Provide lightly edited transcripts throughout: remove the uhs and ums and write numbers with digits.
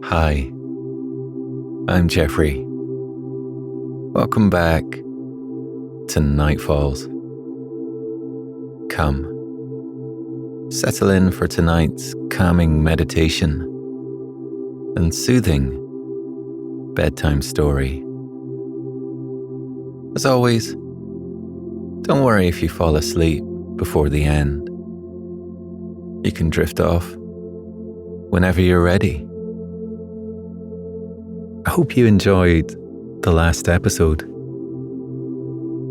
Hi, I'm Geoffrey. Welcome back to Nightfalls. Come, settle in for tonight's calming meditation and soothing bedtime story. As always, don't worry if you fall asleep before the end. You can drift off whenever you're ready. I hope you enjoyed the last episode,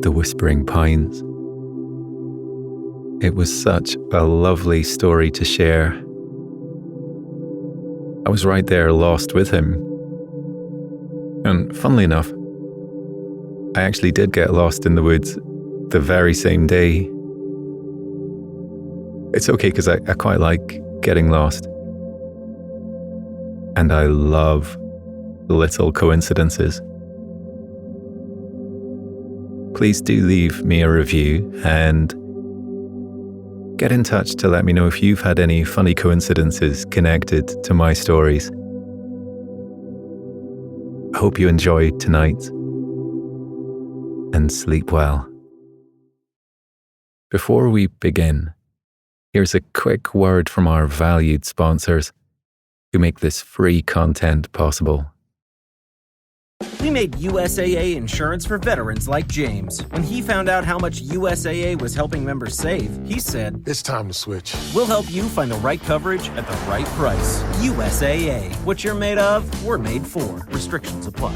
The Whispering Pines. It was such a lovely story to share. I was right there lost with him. And funnily enough, I actually did get lost in the woods the very same day. It's okay because I quite like getting lost. And I love little coincidences. Please do leave me a review and get in touch to let me know if you've had any funny coincidences connected to my stories. I hope you enjoyed tonight and sleep well. Before we begin, here's a quick word from our valued sponsors who make this free content possible. We made USAA insurance for veterans like James. When he found out how much USAA was helping members save, he said, "It's time to switch. We'll help you find the right coverage at the right price. USAA. What you're made of, we're made for. Restrictions apply."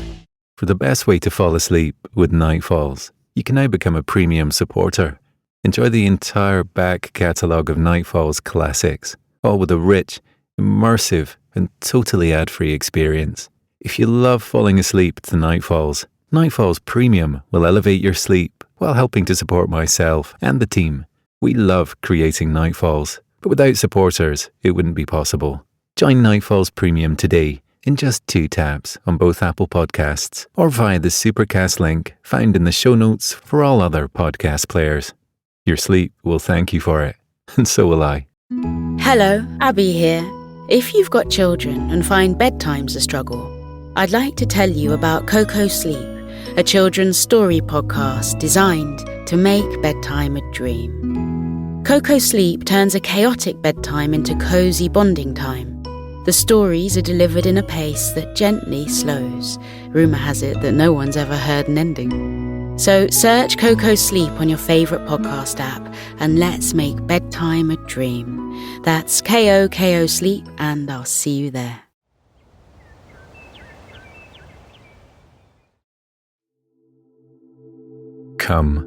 For the best way to fall asleep with Nightfalls, you can now become a premium supporter. Enjoy the entire back catalogue of Nightfalls classics, all with a rich, immersive, and totally ad-free experience. If you love falling asleep to Nightfalls, Nightfalls Premium will elevate your sleep while helping to support myself and the team. We love creating Nightfalls, but without supporters, it wouldn't be possible. Join Nightfalls Premium today in just 2 taps on both Apple Podcasts or via the Supercast link found in the show notes for all other podcast players. Your sleep will thank you for it, and so will I. Hello, Abby here. If you've got children and find bedtime's a struggle, I'd like to tell you about Coco Sleep, a children's story podcast designed to make bedtime a dream. Coco Sleep turns a chaotic bedtime into cozy bonding time. The stories are delivered in a pace that gently slows. Rumour has it that no one's ever heard an ending. So search Coco Sleep on your favourite podcast app and let's make bedtime a dream. That's KOKO Sleep, and I'll see you there. Come,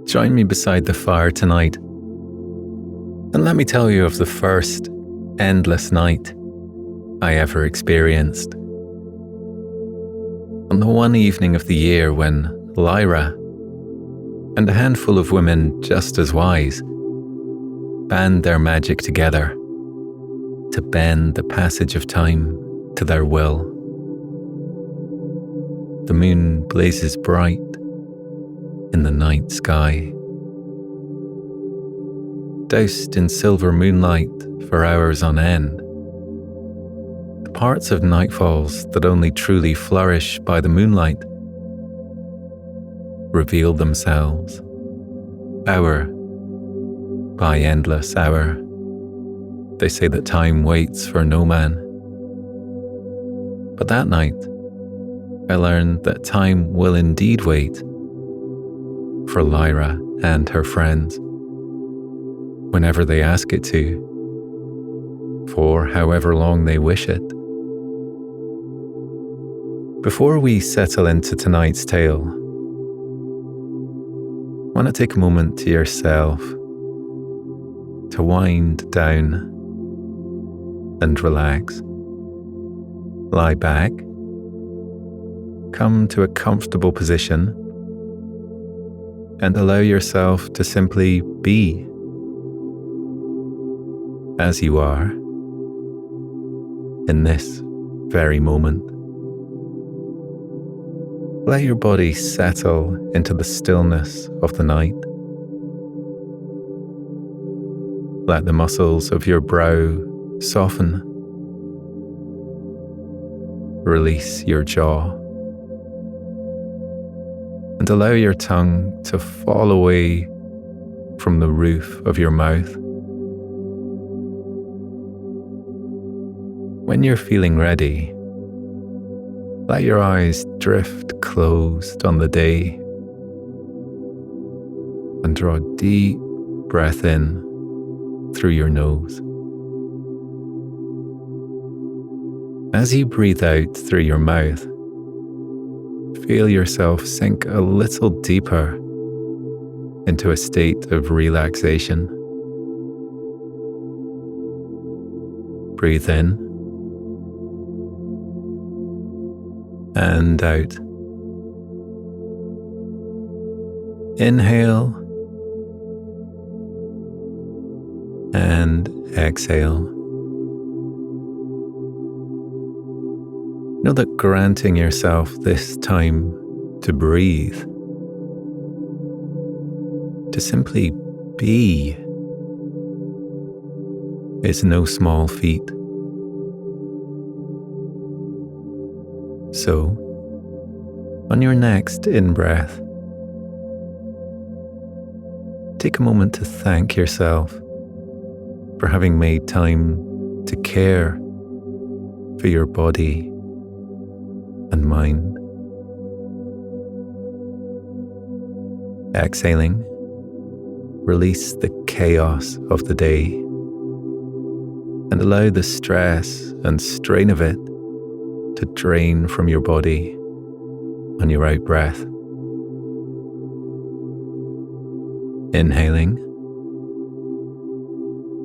join me beside the fire tonight, and let me tell you of the first endless night I ever experienced. On the one evening of the year when Lyra and a handful of women just as wise band their magic together to bend the passage of time to their will. The moon blazes bright in the night sky, doused in silver moonlight for hours on end. The parts of Nightfalls that only truly flourish by the moonlight reveal themselves, hour by endless hour. They say that time waits for no man. But that night, I learned that time will indeed wait for Lyra and her friends, whenever they ask it to, for however long they wish it. Before we settle into tonight's tale, I want to take a moment to yourself to wind down and relax. Lie back, come to a comfortable position, and allow yourself to simply be as you are in this very moment. Let your body settle into the stillness of the night. Let the muscles of your brow soften release your jaw and allow your tongue to fall away from the roof of your mouth. When you're feeling ready, let your eyes drift closed on the day and draw a deep breath in through your nose. As you breathe out through your mouth, feel yourself sink a little deeper into a state of relaxation. Breathe in and out. Inhale and exhale. Know that granting yourself this time to breathe, to simply be, is no small feat. So, on your next in-breath, take a moment to thank yourself for having made time to care for your body and mind. Exhaling, release the chaos of the day and allow the stress and strain of it to drain from your body on your out breath. Inhaling,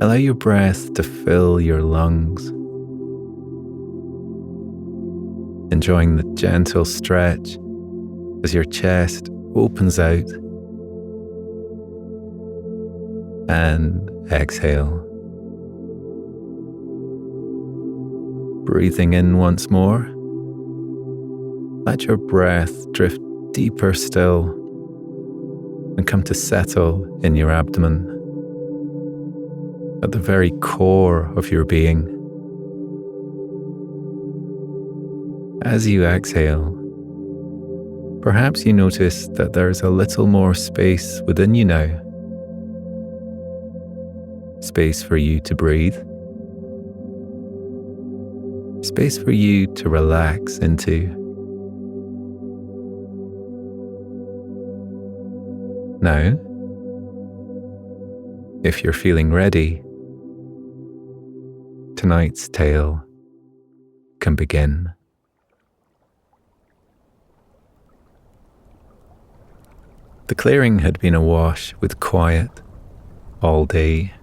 allow your breath to fill your lungs, enjoying the gentle stretch as your chest opens out. And exhale. Breathing in once more, let your breath drift deeper still and come to settle in your abdomen, at the very core of your being. As you exhale, perhaps you notice that there's a little more space within you now. Space for you to breathe. Space for you to relax into. Now, if you're feeling ready, tonight's tale can begin. The clearing had been awash with quiet all day.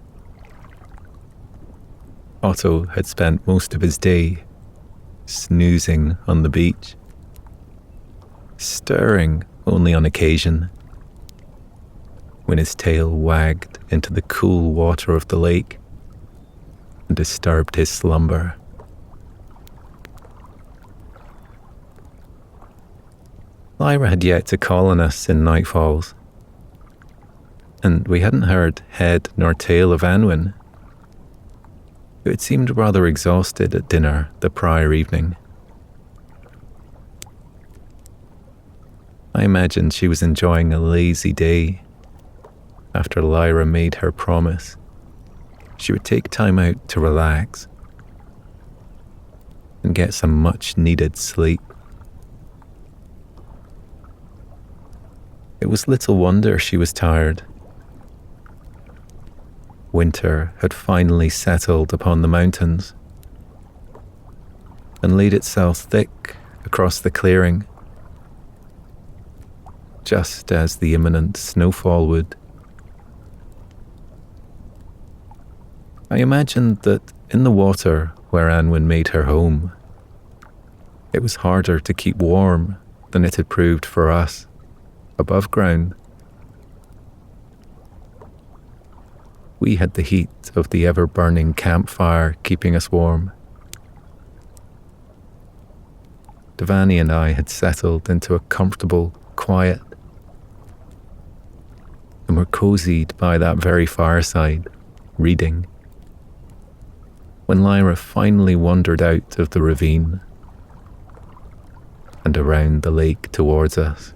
Otto had spent most of his day snoozing on the beach, stirring only on occasion when his tail wagged into the cool water of the lake and disturbed his slumber. Lyra had yet to call on us in nightfalls, and we hadn't heard head nor tail of Anwen, who had seemed rather exhausted at dinner the prior evening. I imagined she was enjoying a lazy day after Lyra made her promise she would take time out to relax and get some much-needed sleep. It was little wonder she was tired. Winter had finally settled upon the mountains and laid itself thick across the clearing, just as the imminent snowfall would. I imagined that in the water where Anwen made her home, it was harder to keep warm than it had proved for us above ground. We had the heat of the ever-burning campfire keeping us warm. Devani and I had settled into a comfortable quiet and were cozied by that very fireside, reading, when Lyra finally wandered out of the ravine and around the lake towards us.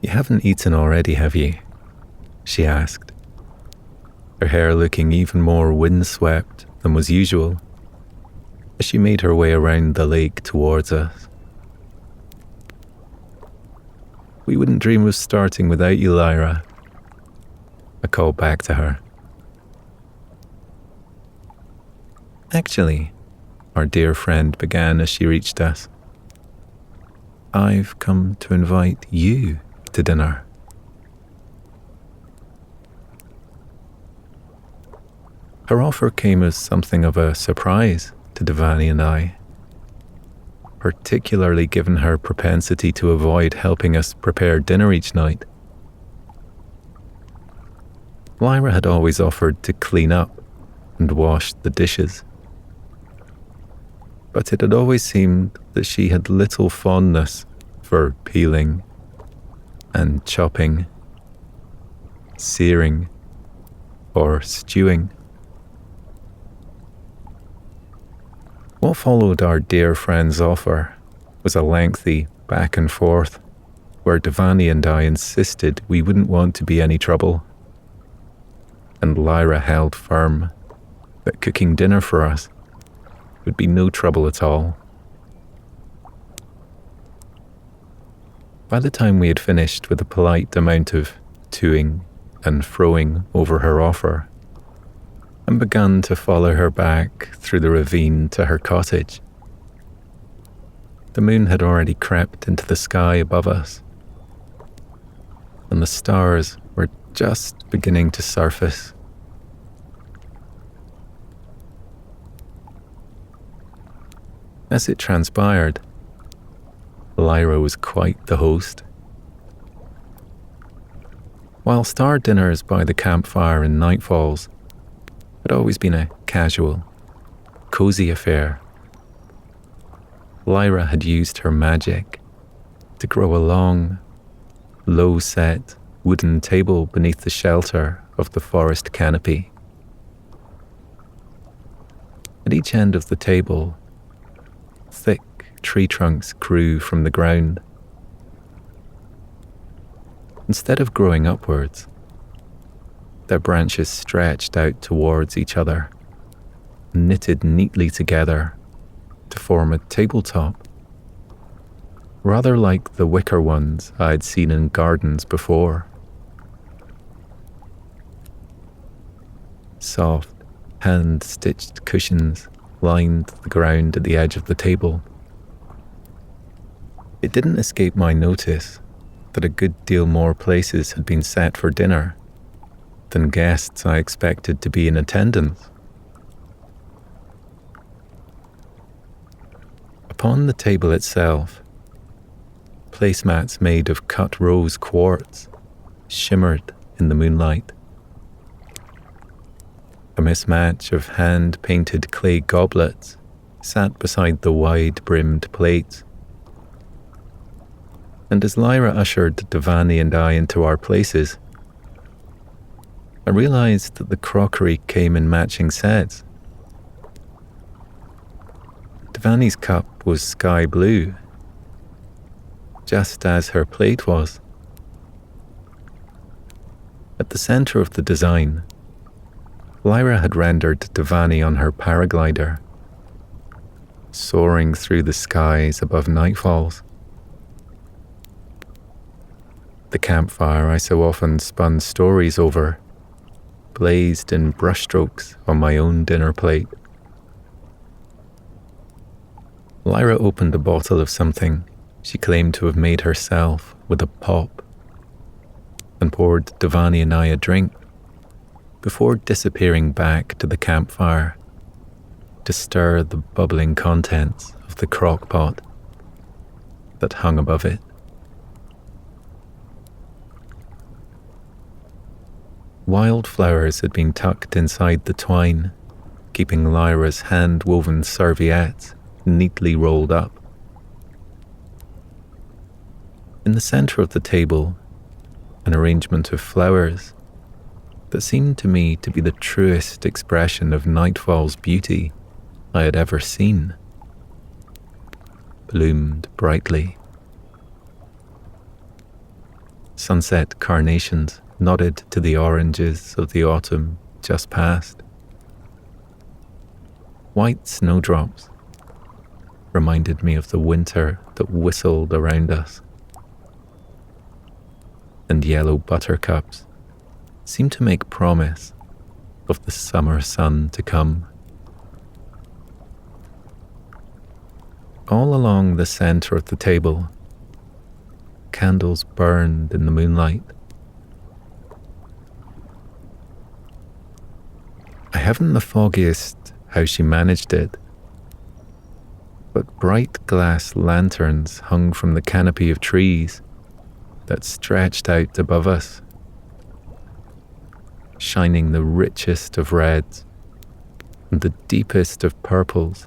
"You haven't eaten already, have you?" she asked, her hair looking even more windswept than was usual as she made her way around the lake towards us. "We wouldn't dream of starting without you, Lyra," I called back to her. "Actually," our dear friend began as she reached us, "I've come to invite you to dinner." Her offer came as something of a surprise to Devani and I, particularly given her propensity to avoid helping us prepare dinner each night. Lyra had always offered to clean up and wash the dishes, but it had always seemed that she had little fondness for peeling and chopping, searing, or stewing. What followed our dear friend's offer was a lengthy back and forth where Devani and I insisted we wouldn't want to be any trouble, and Lyra held firm that cooking dinner for us would be no trouble at all. By the time we had finished with a polite amount of toing and froing over her offer, and began to follow her back through the ravine to her cottage, the moon had already crept into the sky above us, and the stars were just beginning to surface. As it transpired, Lyra was quite the host. Whilst our dinners by the campfire in nightfalls had always been a casual, cosy affair, Lyra had used her magic to grow a long, low-set wooden table beneath the shelter of the forest canopy. At each end of the table, thick tree trunks grew from the ground. Instead of growing upwards, their branches stretched out towards each other, knitted neatly together to form a tabletop, rather like the wicker ones I'd seen in gardens before. Soft, hand-stitched cushions lined the ground at the edge of the table. It didn't escape my notice that a good deal more places had been set for dinner than guests I expected to be in attendance. Upon the table itself, placemats made of cut rose quartz shimmered in the moonlight. A mismatch of hand-painted clay goblets sat beside the wide-brimmed plates. And as Lyra ushered Devani and I into our places, I realized that the crockery came in matching sets. Devani's cup was sky blue, just as her plate was. At the center of the design, Lyra had rendered Devani on her paraglider, soaring through the skies above nightfalls. The campfire I so often spun stories over blazed in brushstrokes on my own dinner plate. Lyra opened a bottle of something she claimed to have made herself with a pop and poured Devani and I a drink before disappearing back to the campfire to stir the bubbling contents of the crock pot that hung above it. Wildflowers had been tucked inside the twine, keeping Lyra's hand-woven serviettes neatly rolled up. In the center of the table, an arrangement of flowers that seemed to me to be the truest expression of nightfall's beauty I had ever seen, bloomed brightly. Sunset carnations nodded to the oranges of the autumn just past. White snowdrops reminded me of the winter that whistled around us, and yellow buttercups seemed to make promise of the summer sun to come. All along the center of the table, candles burned in the moonlight. I haven't the foggiest how she managed it, but bright glass lanterns hung from the canopy of trees that stretched out above us, shining the richest of reds and the deepest of purples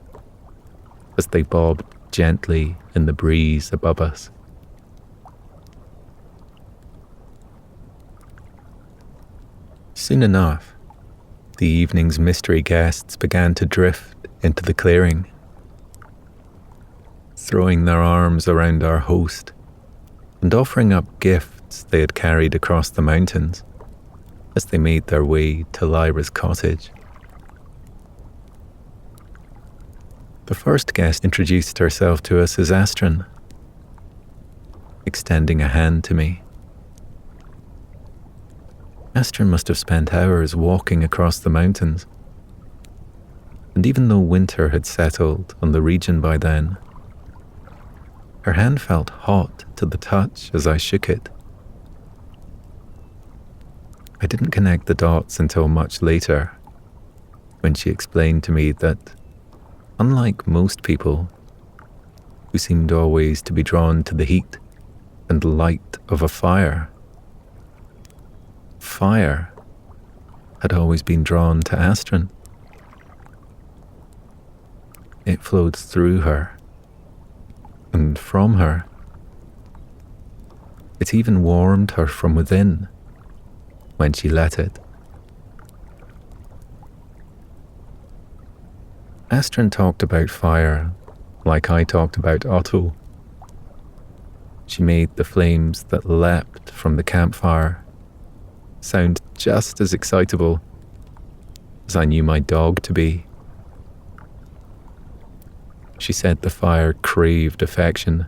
as they bobbed gently in the breeze above us. Soon enough, the evening's mystery guests began to drift into the clearing, throwing their arms around our host and offering up gifts they had carried across the mountains as they made their way to Lyra's cottage. The first guest introduced herself to us as Astrid, extending a hand to me. Astrid must have spent hours walking across the mountains, and even though winter had settled on the region by then, her hand felt hot to the touch as I shook it. I didn't connect the dots until much later, when she explained to me that, unlike most people, who seemed always to be drawn to the heat and light of a fire, fire had always been drawn to Astrid. It flowed through her and from her. It even warmed her from within when she let it. Astrid talked about fire like I talked about Otto. She made the flames that leapt from the campfire sound just as excitable as I knew my dog to be. She said the fire craved affection.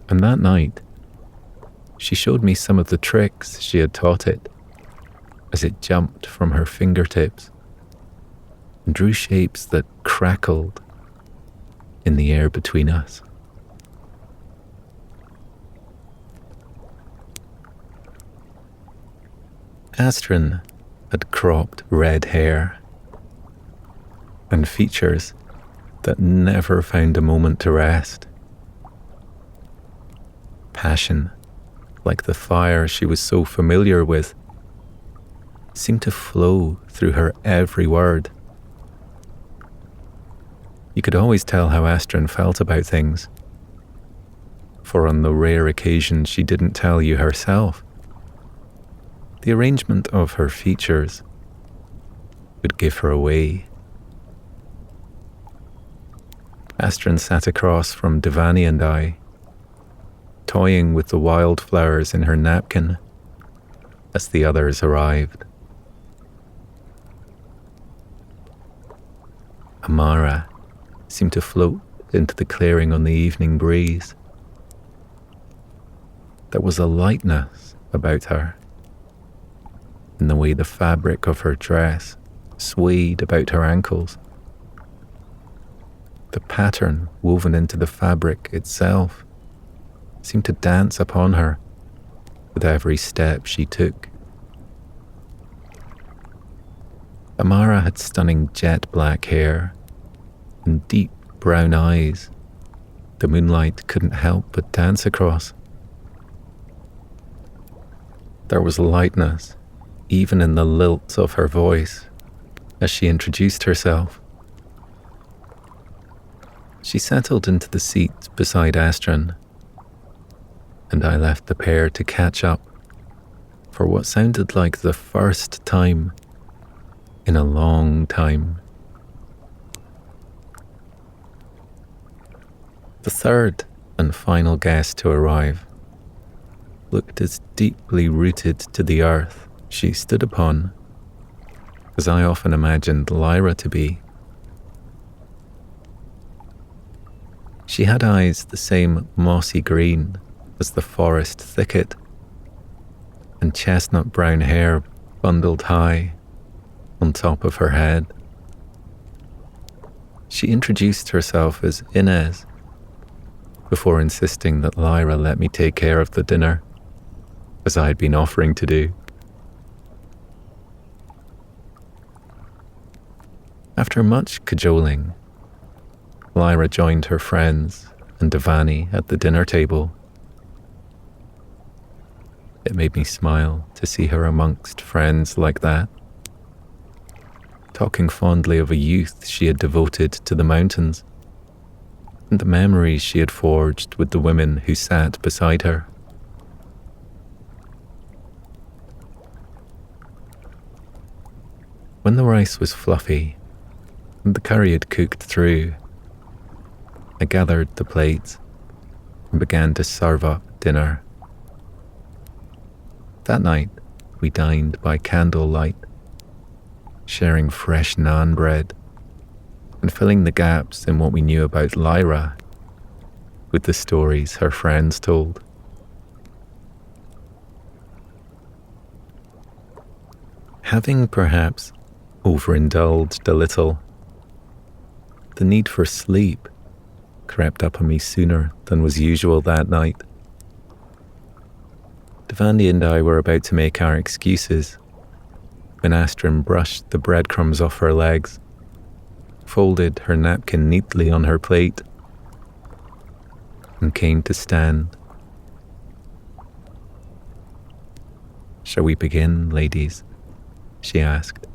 And that night, she showed me some of the tricks she had taught it as it jumped from her fingertips and drew shapes that crackled in the air between us. Astrid had cropped red hair and features that never found a moment to rest. Passion, like the fire she was so familiar with, seemed to flow through her every word. You could always tell how Astrid felt about things, for on the rare occasion she didn't tell you herself, the arrangement of her features would give her away. Astrid sat across from Devani and I, toying with the wildflowers in her napkin as the others arrived. Amara seemed to float into the clearing on the evening breeze. There was a lightness about her, in the way the fabric of her dress swayed about her ankles. The pattern woven into the fabric itself seemed to dance upon her with every step she took. Amara had stunning jet black hair and deep brown eyes the moonlight couldn't help but dance across. There was lightness even in the lilt of her voice as she introduced herself. She settled into the seat beside Astrid, and I left the pair to catch up for what sounded like the first time in a long time. The third and final guest to arrive looked as deeply rooted to the earth she stood upon as I often imagined Lyra to be. She had eyes the same mossy green as the forest thicket, and chestnut brown hair bundled high on top of her head. She introduced herself as Inez, before insisting that Lyra let me take care of the dinner, as I had been offering to do. After much cajoling, Lyra joined her friends and Devani at the dinner table. It made me smile to see her amongst friends like that, talking fondly of a youth she had devoted to the mountains and the memories she had forged with the women who sat beside her. When the rice was fluffy and the curry had cooked through, I gathered the plates and began to serve up dinner. That night, we dined by candlelight, sharing fresh naan bread and filling the gaps in what we knew about Lyra with the stories her friends told. Having perhaps overindulged a little, the need for sleep crept up on me sooner than was usual that night. Devandi and I were about to make our excuses when Astrid brushed the breadcrumbs off her legs, folded her napkin neatly on her plate, and came to stand. "Shall we begin, ladies?" she asked,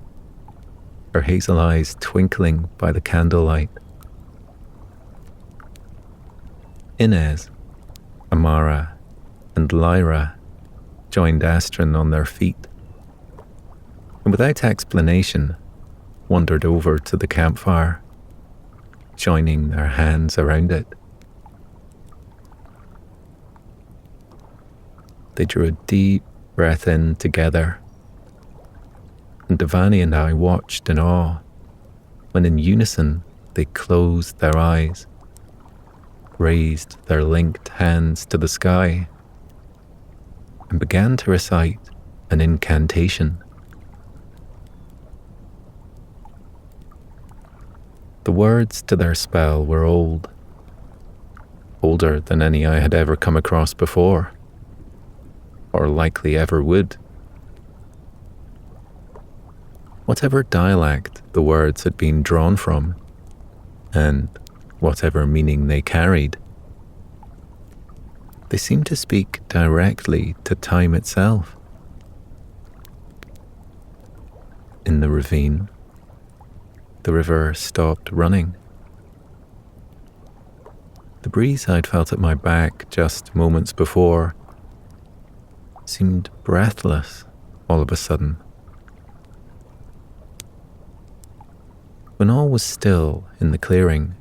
her hazel eyes twinkling by the candlelight. Inez, Amara, and Lyra joined Astrid on their feet, and without explanation wandered over to the campfire, joining their hands around it. They drew a deep breath in together, and Devani and I watched in awe when in unison they closed their eyes, raised their linked hands to the sky, and began to recite an incantation. The words to their spell were old, older than any I had ever come across before, or likely ever would. Whatever dialect the words had been drawn from, and whatever meaning they carried, they seemed to speak directly to time itself. In the ravine, the river stopped running. The breeze I'd felt at my back just moments before seemed breathless all of a sudden. When all was still in the clearing,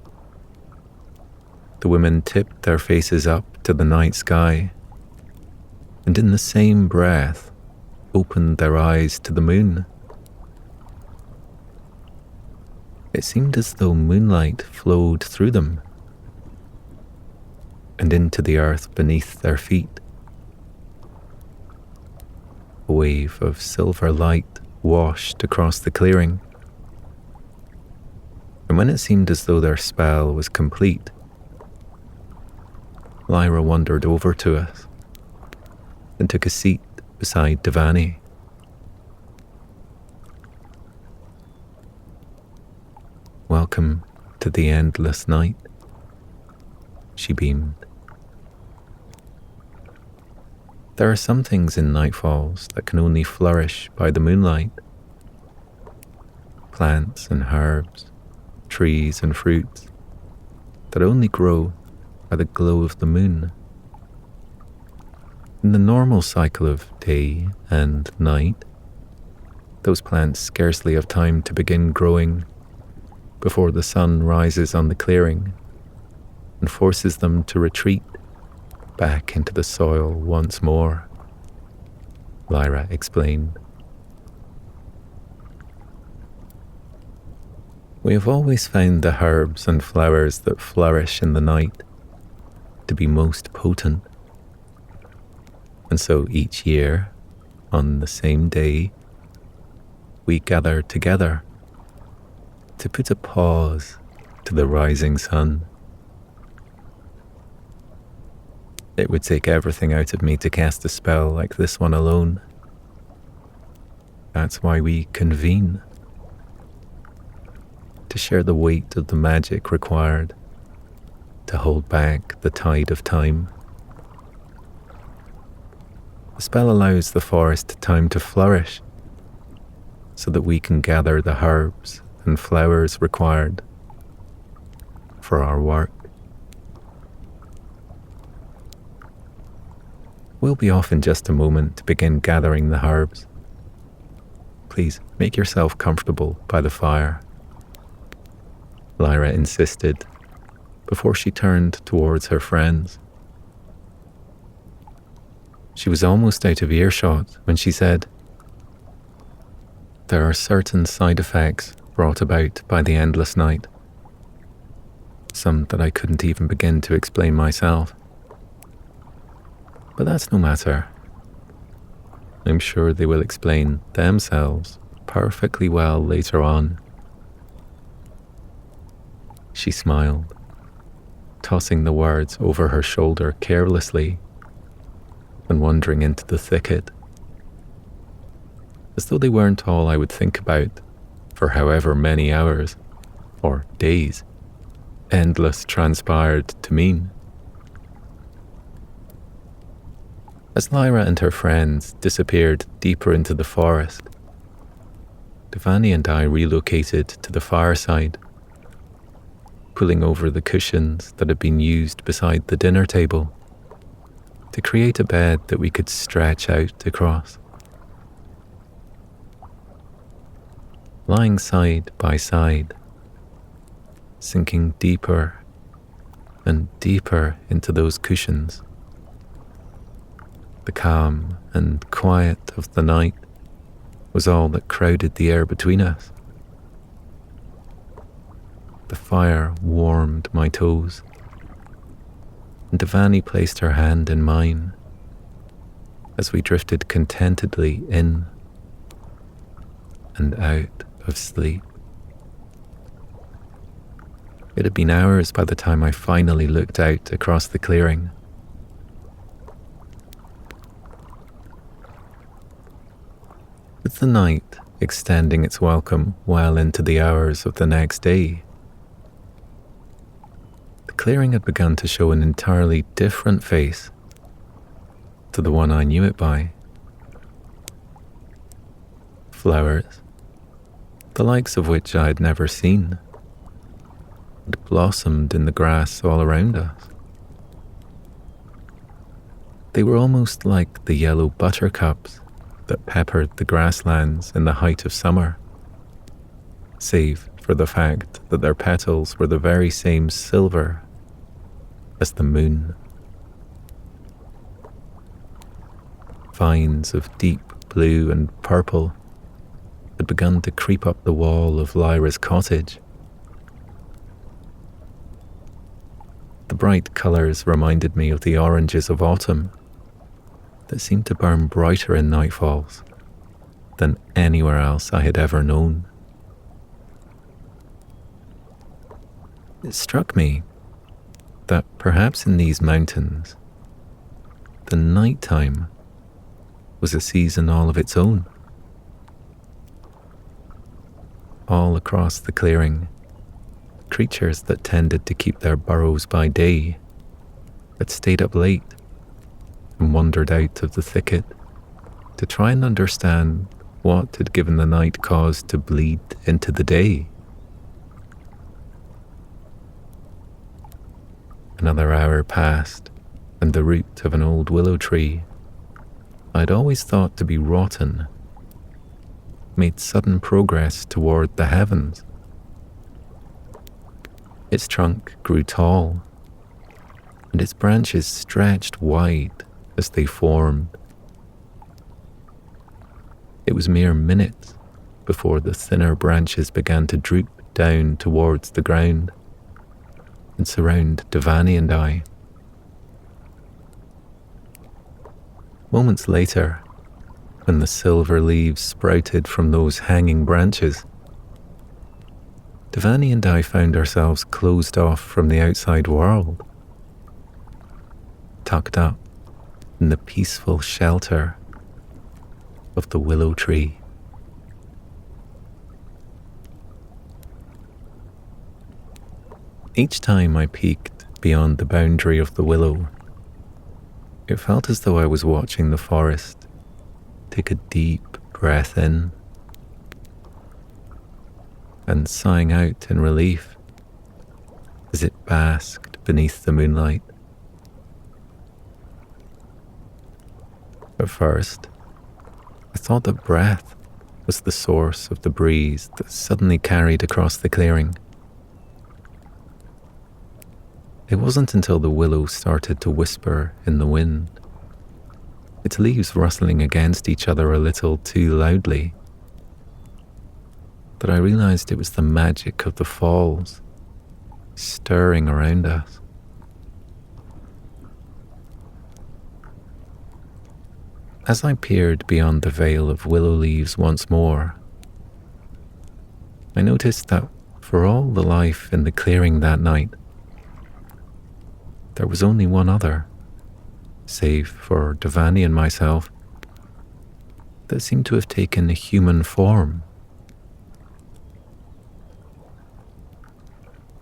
the women tipped their faces up to the night sky, and in the same breath opened their eyes to the moon. It seemed as though moonlight flowed through them and into the earth beneath their feet. A wave of silver light washed across the clearing, and when it seemed as though their spell was complete, Lyra wandered over to us and took a seat beside Devani. "Welcome to the endless night," she beamed. There are some things in nightfalls that can only flourish by the moonlight. Plants and herbs, trees and fruits that only grow by the glow of the moon. In the normal cycle of day and night, those plants scarcely have time to begin growing before the sun rises on the clearing and forces them to retreat back into the soil once more, Lyra explained. We have always found the herbs and flowers that flourish in the night to be most potent. And so each year, on the same day, we gather together to put a pause to the rising sun. It would take everything out of me to cast a spell like this one alone. That's why we convene, to share the weight of the magic required to hold back the tide of time. The spell allows the forest time to flourish so that we can gather the herbs and flowers required for our work. We'll be off in just a moment to begin gathering the herbs. Please make yourself comfortable by the fire, Lyra insisted before she turned towards her friends. She was almost out of earshot when she said, "There are certain side effects brought about by the endless night, some that I couldn't even begin to explain myself. But that's no matter. I'm sure they will explain themselves perfectly well later on." She smiled, tossing the words over her shoulder carelessly and wandering into the thicket, as though they weren't all I would think about for however many hours or days endless transpired to mean. As Lyra and her friends disappeared deeper into the forest, Devani and I relocated to the fireside, pulling over the cushions that had been used beside the dinner table to create a bed that we could stretch out across. Lying side by side, sinking deeper and deeper into those cushions, the calm and quiet of the night was all that crowded the air between us. The fire warmed my toes, and Devani placed her hand in mine as we drifted contentedly in and out of sleep. It had been hours by the time I finally looked out across the clearing. With the night extending its welcome well into the hours of the next day, the clearing had begun to show an entirely different face to the one I knew it by. Flowers, the likes of which I had never seen, had blossomed in the grass all around us. They were almost like the yellow buttercups that peppered the grasslands in the height of summer, save for the fact that their petals were the very same silver as the moon. Vines of deep blue and purple had begun to creep up the wall of Lyra's cottage. The bright colours reminded me of the oranges of autumn that seemed to burn brighter in nightfalls than anywhere else I had ever known. It struck me that perhaps in these mountains, the nighttime was a season all of its own. All across the clearing, creatures that tended to keep their burrows by day had stayed up late and wandered out of the thicket to try and understand what had given the night cause to bleed into the day. Another hour passed, and the root of an old willow tree I'd always thought to be rotten, made sudden progress toward the heavens. Its trunk grew tall, and its branches stretched wide as they formed. It was mere minutes before the thinner branches began to droop down towards the ground and surround Devani and I. Moments later, when the silver leaves sprouted from those hanging branches, Devani and I found ourselves closed off from the outside world, tucked up in the peaceful shelter of the willow tree. Each time I peeked beyond the boundary of the willow, it felt as though I was watching the forest take a deep breath in and sighing out in relief as it basked beneath the moonlight. At first, I thought that breath was the source of the breeze that suddenly carried across the clearing. It wasn't until the willow started to whisper in the wind, its leaves rustling against each other a little too loudly, that I realized it was the magic of the falls stirring around us. As I peered beyond the veil of willow leaves once more, I noticed that for all the life in the clearing that night, there was only one other, save for Devani and myself, that seemed to have taken a human form.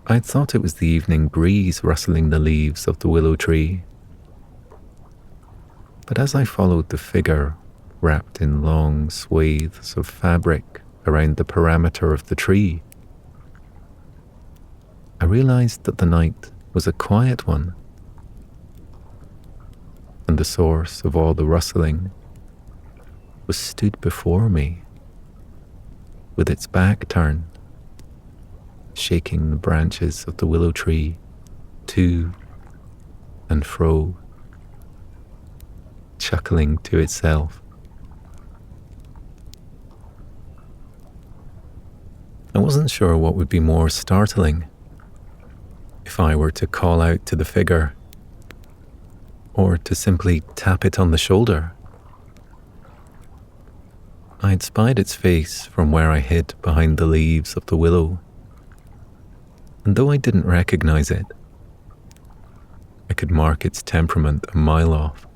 I'd thought it was the evening breeze rustling the leaves of the willow tree, but as I followed the figure wrapped in long swathes of fabric around the perimeter of the tree, I realized that the night was a quiet one, and the source of all the rustling was stood before me, with its back turned, shaking the branches of the willow tree to and fro, chuckling to itself. I wasn't sure what would be more startling, if I were to call out to the figure, or to simply tap it on the shoulder. I had spied its face from where I hid behind the leaves of the willow, and though I didn't recognize it, I could mark its temperament a mile off.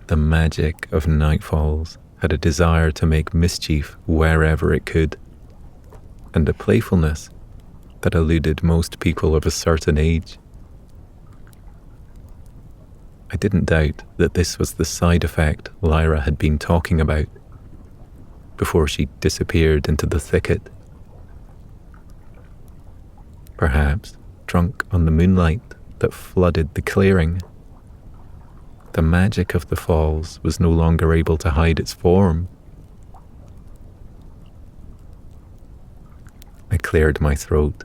The magic of nightfalls had a desire to make mischief wherever it could, and a playfulness that eluded most people of a certain age. I didn't doubt that this was the side effect Lyra had been talking about before she disappeared into the thicket. Perhaps, drunk on the moonlight that flooded the clearing, the magic of the falls was no longer able to hide its form. I cleared my throat,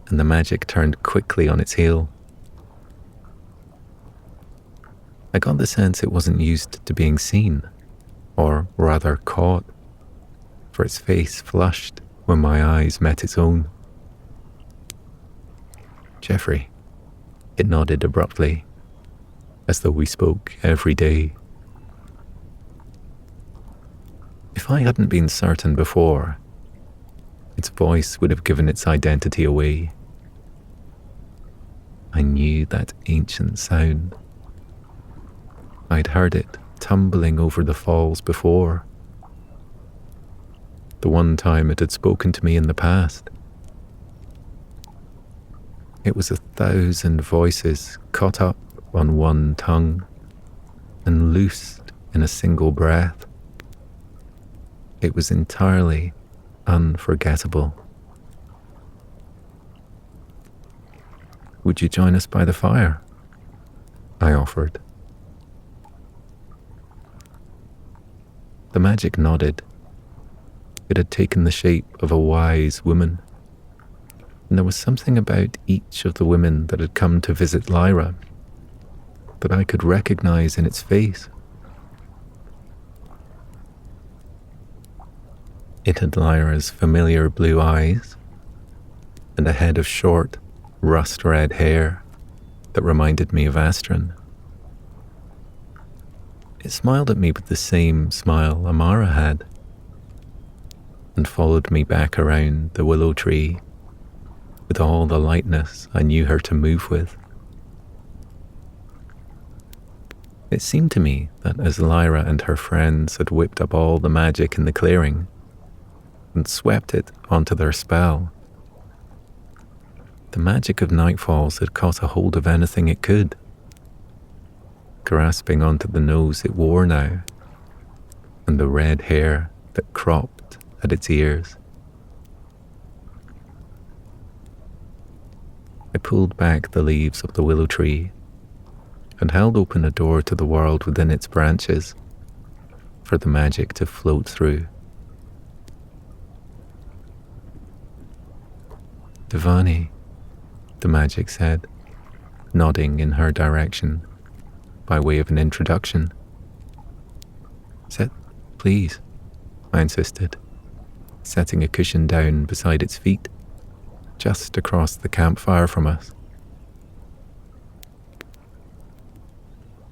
and the magic turned quickly on its heel. I got the sense it wasn't used to being seen, or rather caught, for its face flushed when my eyes met its own. Geoffrey, it nodded abruptly, as though we spoke every day. If I hadn't been certain before, its voice would have given its identity away. I knew that ancient sound. I'd heard it tumbling over the falls before. The one time it had spoken to me in the past. It was 1,000 voices caught up on one tongue and loosed in a single breath. It was entirely unforgettable. "Would you join us by the fire?" I offered, The magic nodded. It had taken the shape of a wise woman, and there was something about each of the women that had come to visit Lyra that I could recognize in its face. It had Lyra's familiar blue eyes and a head of short, rust-red hair that reminded me of Astrid. It smiled at me with the same smile Amara had, and followed me back around the willow tree with all the lightness I knew her to move with. It seemed to me that as Lyra and her friends had whipped up all the magic in the clearing and swept it onto their spell, the magic of Nightfalls had caught a hold of anything it could, grasping onto the nose it wore now and the red hair that cropped at its ears. I pulled back the leaves of the willow tree and held open a door to the world within its branches for the magic to float through. "Devani," the magic said, nodding in her direction by way of an introduction. "Sit, please," I insisted, setting a cushion down beside its feet, just across the campfire from us.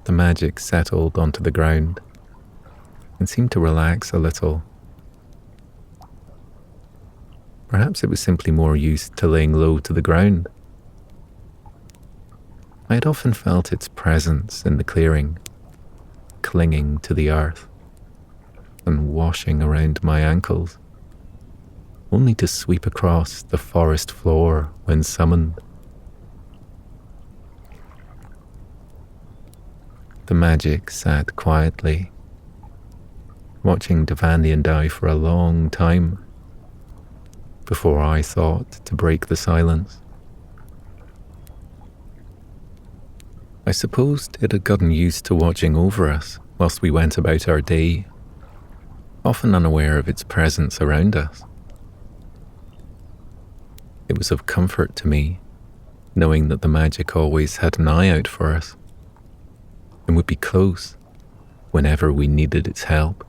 The magic settled onto the ground and seemed to relax a little. Perhaps it was simply more used to laying low to the ground. I had often felt its presence in the clearing, clinging to the earth and washing around my ankles, only to sweep across the forest floor when summoned. The magic sat quietly, watching Devani and I for a long time before I thought to break the silence. I supposed it had gotten used to watching over us whilst we went about our day, often unaware of its presence around us. It was of comfort to me, knowing that the magic always had an eye out for us and would be close whenever we needed its help.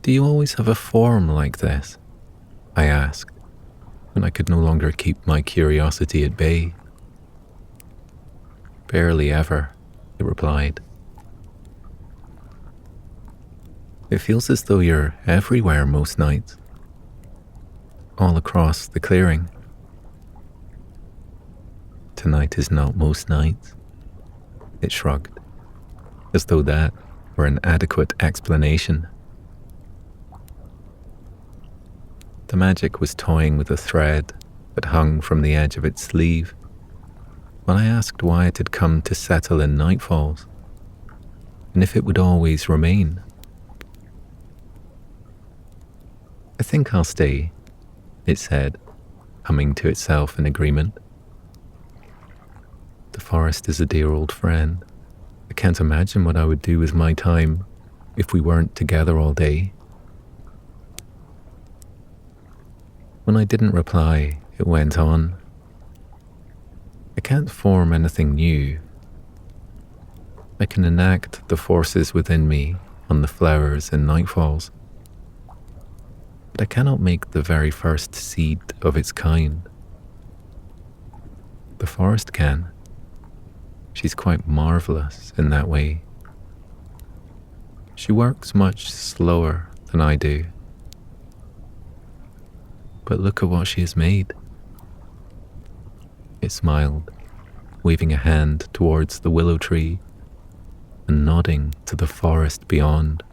"Do you always have a form like this?" I asked, when I could no longer keep my curiosity at bay. "Barely ever," it replied. "It feels as though you're everywhere most nights, all across the clearing." "Tonight is not most nights," it shrugged, as though that were an adequate explanation. The magic was toying with a thread that hung from the edge of its sleeve when I asked why it had come to settle in Nightfalls, and if it would always remain. "I think I'll stay," it said, humming to itself in agreement. "The forest is a dear old friend. I can't imagine what I would do with my time if we weren't together all day." When I didn't reply, it went on. "I can't form anything new. I can enact the forces within me on the flowers in Nightfalls, but I cannot make the very first seed of its kind. The forest can. She's quite marvelous in that way. She works much slower than I do. But look at what she has made." It smiled, waving a hand towards the willow tree and nodding to the forest beyond.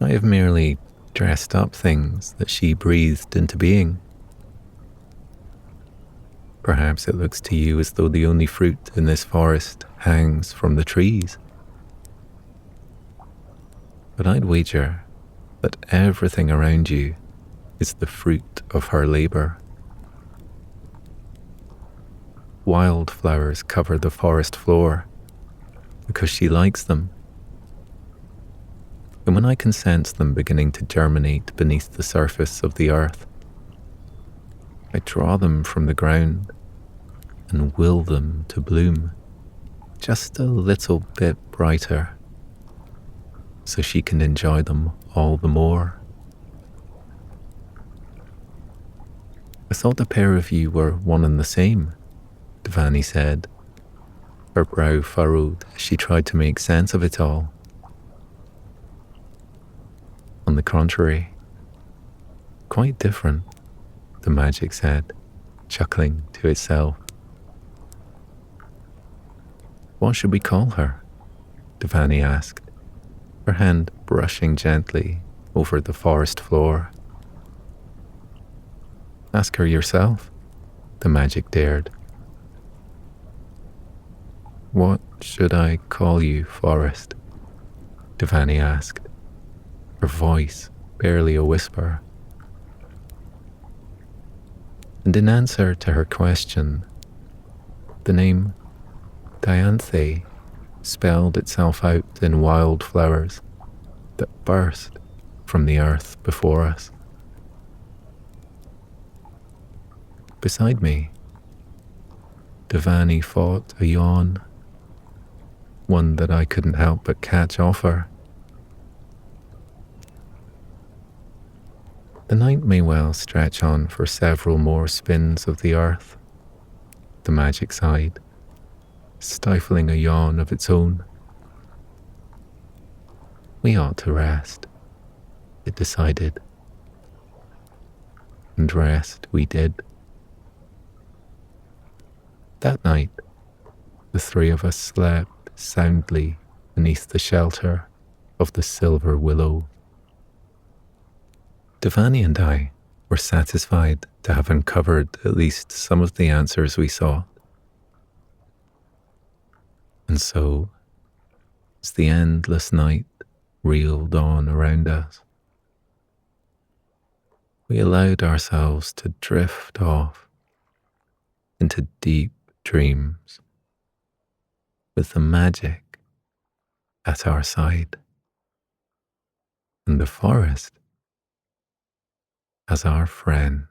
"I have merely dressed up things that she breathed into being. Perhaps it looks to you as though the only fruit in this forest hangs from the trees. But I'd wager that everything around you is the fruit of her labor. wildflowers cover the forest floor because she likes them. And when I can sense them beginning to germinate beneath the surface of the earth, I draw them from the ground and will them to bloom just a little bit brighter so she can enjoy them all the more. I thought the pair of you were one and the same, Devani said, her brow furrowed as she tried to make sense of it all. On the contrary, quite different, the magic said, chuckling to itself. What should we call her? Devani asked, her hand brushing gently over the forest floor. Ask her yourself, the magic dared. What should I call you, Forest? Devani asked, her voice barely a whisper. And in answer to her question, the name Dianthe spelled itself out in wildflowers that burst from the earth before us. Beside me, Devani fought a yawn, one that I couldn't help but catch off her. The night may well stretch on for several more spins of the earth, the magic sighed, stifling a yawn of its own. We ought to rest, it decided. And rest we did. That night, the three of us slept soundly beneath the shelter of the silver willow. Devani and I were satisfied to have uncovered at least some of the answers we sought. And so, as the endless night reeled on around us, we allowed ourselves to drift off into deep dreams with the magic at our side and the forest as our friend.